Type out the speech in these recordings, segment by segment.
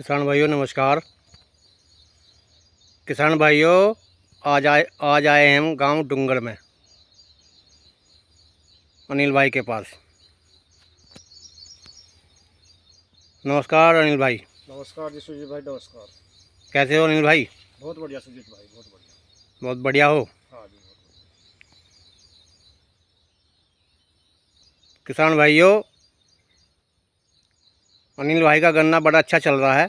किसान भाइयों नमस्कार। किसान भाइयों आज आए हैं हम गांव डूंगर में अनिल भाई के पास। नमस्कार अनिल भाई। नमस्कार जी सुजीत भाई, नमस्कार। कैसे हो अनिल भाई? बहुत बढ़िया सुजीत भाई, बहुत बढ़िया। बहुत बढ़िया हो। हाँ जी, बहुत बढ़िया। किसान भाइयों अनिल भाई का गन्ना बड़ा अच्छा चल रहा है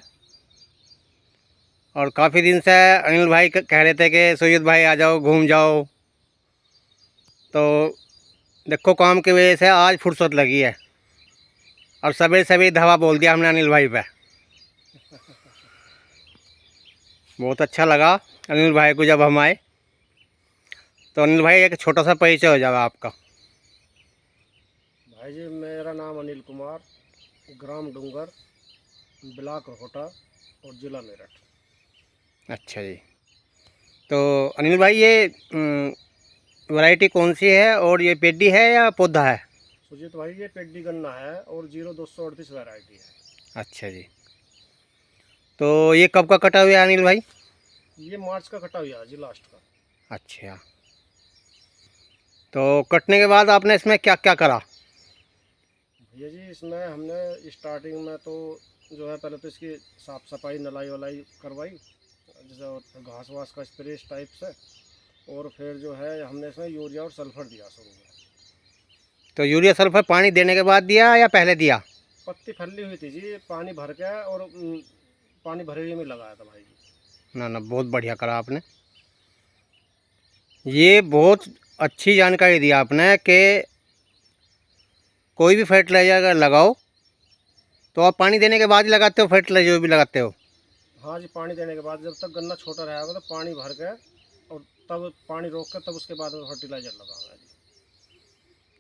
और काफ़ी दिन से अनिल भाई कह रहे थे कि सुजीत भाई आ जाओ घूम जाओ, तो देखो काम की वजह से आज फुर्सत लगी है और सवेरे सवेरे धावा बोल दिया हमने अनिल भाई पे। बहुत अच्छा लगा अनिल भाई को जब हम आए। तो अनिल भाई एक छोटा सा परिचय हो जाएगा आपका। भाई जी, मेरा नाम अनिल कुमार, ग्राम डूंगर, ब्लॉक रोहटा और ज़िला मेरठ। अच्छा जी। तो अनिल भाई ये वैरायटी कौन सी है और ये पेडी है या पौधा है? सुजीत भाई, ये पेड्डी गन्ना है और 0238 वैरायटी है। अच्छा जी। तो ये कब का कटा हुआ है अनिल भाई? ये मार्च का कटा हुआ है जी, लास्ट का। अच्छा। तो कटने के बाद आपने इसमें क्या क्या करा? भैया जी, इसमें हमने स्टार्टिंग में तो जो है पहले तो इसकी साफ़ सफाई नलाई वलाई करवाई, जैसे और घास वास का स्प्रे इस टाइप से, और फिर जो है हमने इसमें यूरिया और सल्फर दिया शुरू में। तो यूरिया सल्फर पानी देने के बाद दिया या पहले दिया? पत्ती फैली हुई थी जी, पानी भर के, और पानी भरे हुए में लगाया था भाई जी। ना ना, बहुत बढ़िया करा आपने। ये बहुत अच्छी जानकारी दी आपने कि कोई भी फर्टिलाइजर अगर लगाओ तो आप पानी देने के बाद ही लगाते हो, फर्टिलाइजर भी लगाते हो? हाँ जी, पानी देने के बाद, जब तक गन्ना छोटा रहेगा तो पानी भर के, और तब पानी रोक कर तब उसके बाद में फर्टिलाइजर लगाना है जी।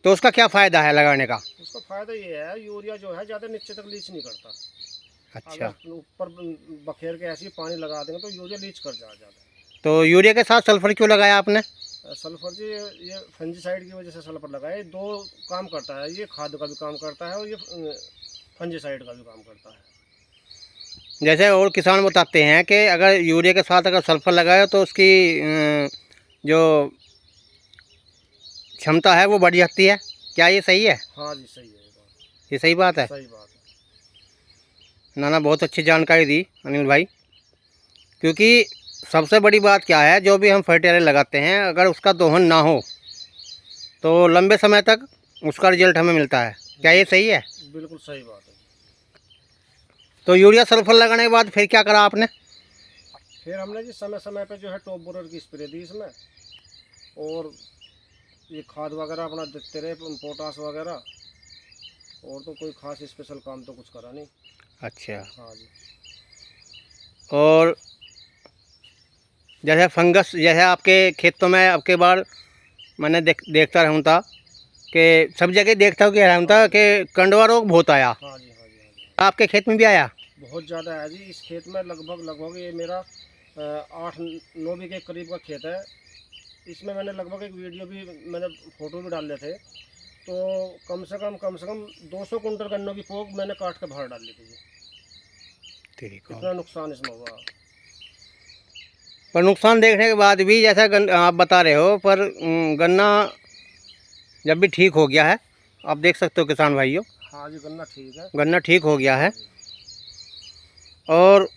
तो उसका क्या फ़ायदा है लगाने का? उसका फ़ायदा ये है, यूरिया जो है ज़्यादा नीचे तक लीच नहीं करता। अच्छा। अगर ऊपर बखेर के ऐसे ही पानी लगा देंगे तो यूरिया लीच कर जा ज़्यादा। तो यूरिया के साथ सल्फर क्यों लगाया आपने? सल्फर जी, ये फंजीसाइड की वजह से सल्फर लगाया। ये दो काम करता है, ये खाद का भी काम करता है और ये फंजीसाइड का भी काम करता है। जैसे और किसान बताते हैं कि अगर यूरिया के साथ अगर सल्फर लगाए तो उसकी जो क्षमता है वो बढ़ जाती है। क्या ये सही है? हाँ जी, सही है ये बात। ये सही बात है? सही बात है। ना ना, बहुत अच्छी जानकारी दी अनिल भाई। क्योंकि सबसे बड़ी बात क्या है, जो भी हम फर्टिलाइजर लगाते हैं अगर उसका दोहन ना हो तो लंबे समय तक उसका रिजल्ट हमें मिलता है। क्या ये सही है? बिल्कुल सही बात है। तो यूरिया सल्फर लगाने के बाद फिर क्या करा आपने? फिर हमने जी समय समय पे जो है टॉप बोरर की स्प्रे दी इसमें, और ये खाद वगैरह अपना देते रहे, पोटास वगैरह, और तो कोई खास स्पेशल काम तो कुछ करा नहीं। अच्छा। हाँ जी। और जैसे फंगस जैसे आपके खेतों में अब के बार मैंने देखता रहूँ था कि सब जगह देखता हूँ कि रहूँ था कि कंडवा रोग बहुत आया। हाँ जी, हाँ जी, हाँ जी। आपके खेत में भी आया? बहुत ज़्यादा है जी। इस खेत में लगभग ये मेरा 8-9 बीघे के करीब का खेत है। इसमें मैंने लगभग एक वीडियो भी, मैंने फ़ोटो भी डाले थे। तो कम से कम 200 कुंटल गन्नों की पोक मैंने काट के बाहर डाल दी थी जी। ठीक है। इतना नुकसान इसमें हुआ। पर नुकसान देखने के बाद भी जैसा आप बता रहे हो, पर गन्ना जब भी ठीक हो गया है, आप देख सकते हो किसान भाइयों, हाँ जी, गन्ना ठीक है। गन्ना ठीक हो गया हाँ है। जी। और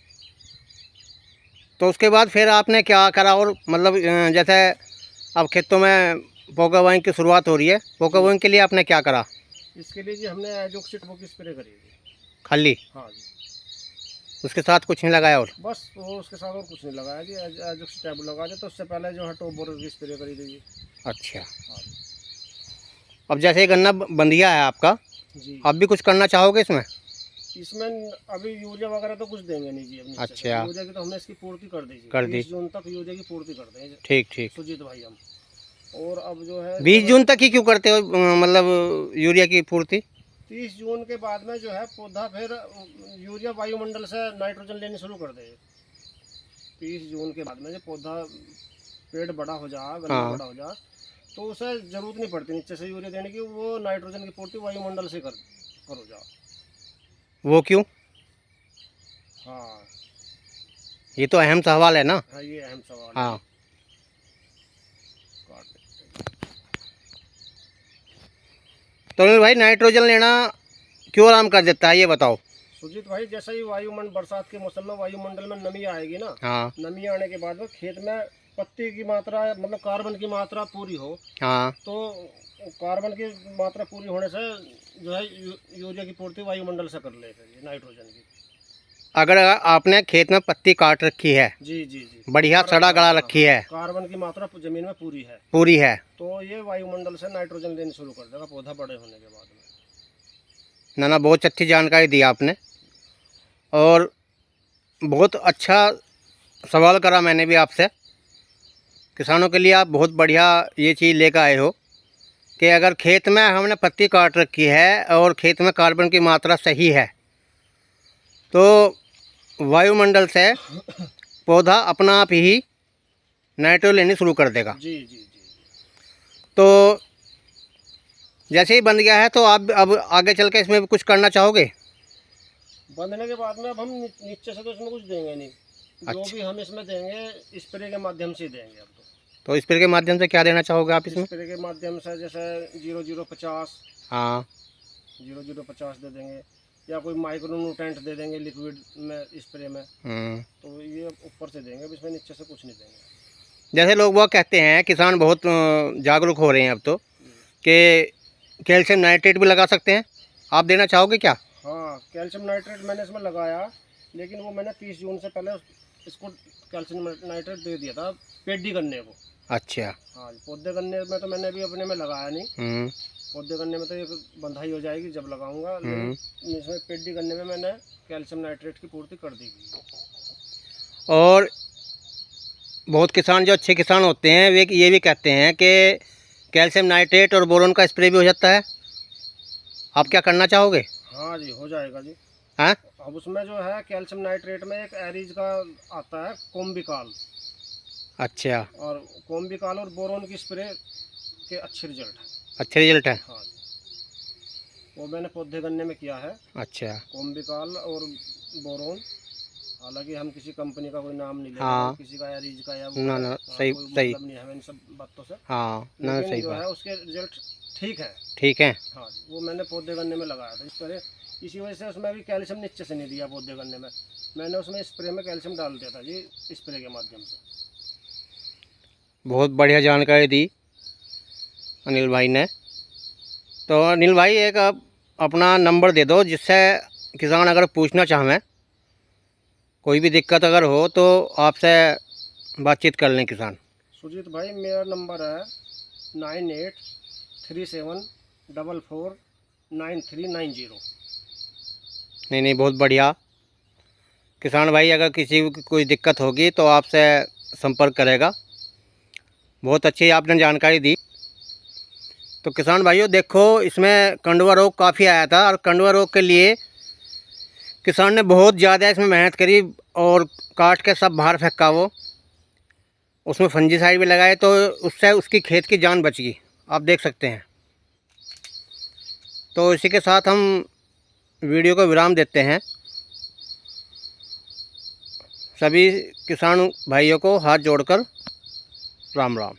तो उसके बाद फिर आपने क्या करा? और मतलब जैसे अब खेतों में पोका वाइन की शुरुआत हो रही है, पोका जी, वाइन के लिए आपने क्या करा? इसके लिए जी हमने एजोक्सिट वो की स्प्रे करी थी। खाली? हाँ जी। उसके साथ कुछ नहीं लगाया? और बस वो उसके साथ और कुछ नहीं लगाया जी। एजोक्सिट टैब लगा दिया, तो उससे पहले जो है टॉप बोरर की स्प्रे करी थी जी। अच्छा। हाँ जी। अब जैसे ये गन्ना बंधिया है आपका, जी, आप भी कुछ करना चाहोगे इसमें? इसमें अभी यूरिया वगैरह तो कुछ देंगे नहीं जी। अब नीचे से अच्छा। यूरिया की तो हमने इसकी पूर्ति कर दी जी। कर दी? 30 जून तक यूरिया की पूर्ति कर देंगे ठीक ठीक। सुजीत भाई हम। और अब जो है 20 जब जून तक ही क्यों करते हो मतलब यूरिया की पूर्ति? 30 जून के बाद में जो है पौधा फिर यूरिया वायुमंडल से नाइट्रोजन लेनी शुरू कर दे। 30 जून के बाद में जब पौधा पेड़ बड़ा हो जा, गन्ना हाँ। बड़ा हो जा, तो उसे ज़रूरत नहीं पड़ती नीचे से यूरिया देने की। वो नाइट्रोजन की पूर्ति वायुमंडल से करो जा। वो क्यों? हाँ, ये तो अहम सवाल है ना। हाँ, ये अहम सवाल है। हाँ, काट देते तो अनिल भाई नाइट्रोजन लेना क्यों आराम कर देता है, ये बताओ। हैं। सुजीत भाई, जैसे ही वायुमंडल, बरसात के मौसम में वायुमंडल में नमी आएगी ना, हाँ नमी आने के बाद में खेत में पत्ती की मात्रा, मतलब कार्बन की मात्रा पूरी हो, हाँ, तो कार्बन की मात्रा पूरी होने से जो है यूरिया की पूर्ति वायुमंडल से कर लेगा ये नाइट्रोजन की। अगर आपने खेत में पत्ती काट रखी है, जी जी जी, बढ़िया सड़ा गला रखी है, कार्बन की मात्रा जमीन में पूरी है, तो ये वायुमंडल से नाइट्रोजन लेनी शुरू कर देगा पौधा बड़े होने के बाद में। ना बहुत अच्छी जानकारी दी आपने, और बहुत अच्छा सवाल करा मैंने भी आपसे। किसानों के लिए आप बहुत बढ़िया ये चीज़ लेकर आए हो कि अगर खेत में हमने पत्ती काट रखी है और खेत में कार्बन की मात्रा सही है, तो वायुमंडल से पौधा अपना आप ही नाइट्रोजन लेनी शुरू कर देगा। जी जी जी। तो जैसे ही बंद गया है, तो आप अब आगे चल के इसमें कुछ करना चाहोगे? बंधने के बाद में अब हम नीचे से तो इसमें कुछ देंगे नहीं। जो अच्छा। भी हम इसमें देंगे स्प्रे के माध्यम से देंगे अब तो स्प्रे के माध्यम से क्या देना चाहोगे आप इसमें? स्प्रे के माध्यम से जैसे 0050, हाँ 0050 दे देंगे, या कोई माइक्रो न्यूट्रेंट दे देंगे लिक्विड में, स्प्रे में। तो ये ऊपर से देंगे, अब इसमें नीचे से कुछ नहीं देंगे। जैसे लोग वो कहते हैं, किसान बहुत जागरूक हो रहे हैं अब तो, कि कैल्शियम नाइट्रेट भी लगा सकते हैं, आप देना चाहोगे क्या? हाँ, कैल्शियम नाइट्रेट मैंने इसमें लगाया, लेकिन वो मैंने 30 जून से पहले इसको कैल्शियम नाइट्रेट दे दिया था पेडी करने को। अच्छा। हाँ, पौधे करने में तो मैंने अभी अपने में लगाया नहीं। पौधे करने में तो एक बंधाई हो जाएगी जब लगाऊंगा, लेकिन इसमें पेडी करने में मैंने कैल्शियम नाइट्रेट की पूर्ति कर दी गई। और बहुत किसान जो अच्छे किसान होते हैं वे ये भी कहते हैं कि कैल्शियम नाइट्रेट और बोरोन का स्प्रे भी हो जाता है, आप क्या करना चाहोगे? हाँ जी, हो जाएगा जी। हाँ, अब उसमें जो है कैल्शियम नाइट्रेट में एक एरिज का आता है, कोम्बिकाल, अच्छा, और कोम्बिकाल और बोरोन की स्प्रे के अच्छे रिजल्ट है। अच्छे रिजल्ट है। हाँ जी, वो मैंने पौधे गन्ने में किया है, अच्छा, कोम्बिकाल और बोरोन। हालांकि हम किसी कंपनी का कोई नाम नहीं लेंगे, हाँ, किसी का एरिज का या ना ना, सही कोई सही, मतलब नहीं है हमें इन सब बातों से। हाँ ना, लेकिन सही जो है बात, उसके रिजल्ट ठीक है। ठीक है। हाँ जी, वो मैंने पौधे गन्ने में लगाया था इस तरह, इसी वजह से उसमें भी कैल्शियम नीचे से नहीं दिया पौधे गन्ने में, मैंने उसमें स्प्रे में कैल्शियम डाल दिया था जी, स्प्रे के माध्यम से। बहुत बढ़िया जानकारी दी अनिल भाई ने। तो अनिल भाई एक आप अपना नंबर दे दो, जिससे किसान अगर पूछना चाहें, कोई भी दिक्कत अगर हो तो आपसे बातचीत कर लें किसान। सुजीत भाई, मेरा नंबर है 9837449390। नहीं नहीं, बहुत बढ़िया। किसान भाई अगर किसी को कोई दिक्कत होगी तो आपसे संपर्क करेगा। बहुत अच्छी आपने जानकारी दी। तो किसान भाइयों देखो, इसमें कंडुआ रोग काफ़ी आया था, और कंडुआ रोग के लिए किसान ने बहुत ज़्यादा इसमें मेहनत करी और काट के सब बाहर फेंका वो। उसमें फंजीसाइड भी लगाए, तो उससे उसकी खेत की जान बच गई, आप देख सकते हैं। तो इसी के साथ हम वीडियो को विराम देते हैं। सभी किसान भाइयों को हाथ जोड़कर राम राम।